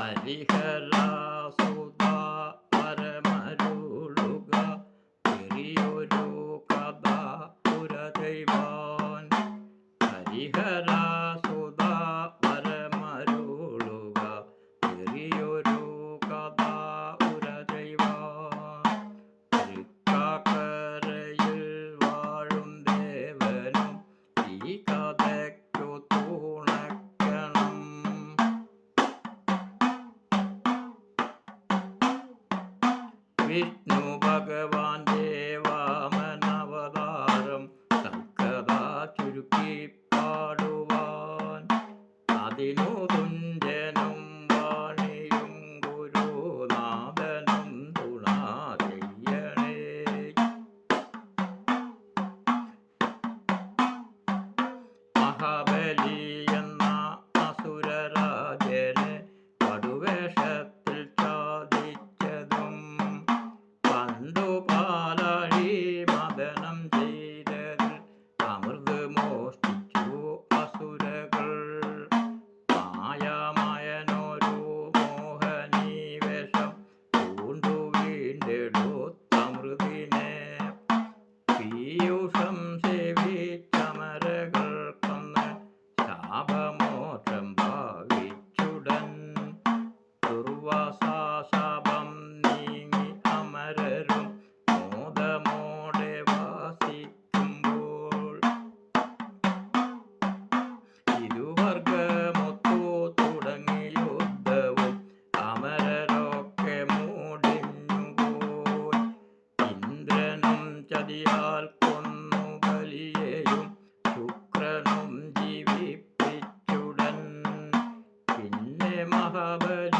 ഹരിഹരാസുതാ പരമരുളുക ചെറിയൊരു കഥ പുര ചെയ്വാൻ. ഹരിഹരാസുതാ പരമരുളുക ചെറിയൊരു കഥ പുര ചെയ്വാൻ. തൃക്കാക്കരയിൽ വാഴും ദേവനും ഈ കഥയ്ക്കു തുണയ്ക്കണം. വിഷ്ണു ഭഗവാന്റെ വാമനാവതാരം സൽക്കഥ ചുരുക്കി പാടുവാൻ. അതിനു തുഞ്ചനും വാണിയും ഗുരുനാഥനും തുണ ചെയ്യണേ. മഹാബലി എന്ന അസുരരാജനെ പടുവേഷത്തിൽ ചാദിച്ചതും പണ്ടു പാലാഴി മദനം ചെയ്തതിൽ അമൃത് മോഷ്ടിച്ചു അസുരകൾ. മായാമയനൊരു മോഹനീ വേഷം പൂണ്ടു വീണ്ടെടുത്തമൃതിനെ. പീയൂഷം സേവിച്ചമരകൾ കൊന്ന് ശാപമോക്ഷം ഭാവിച്ചുടൻ. ദുർവാസാശാപം നീങ്ങി അമരരും മോദമോടെ വാസിക്കുമ്പോൾ ഇരുവർഗമൊത്തു തുടങ്ങി യുദ്ധവും അമരരൊക്കെ മൂടിഞ്ഞുപോയി. ഇന്ദ്രനും ചതിയാൽ കൊന്നു ബലിയെയും ശുക്രനും ജീവിപ്പിച്ചുടൻ. പിന്നെ മഹാബലി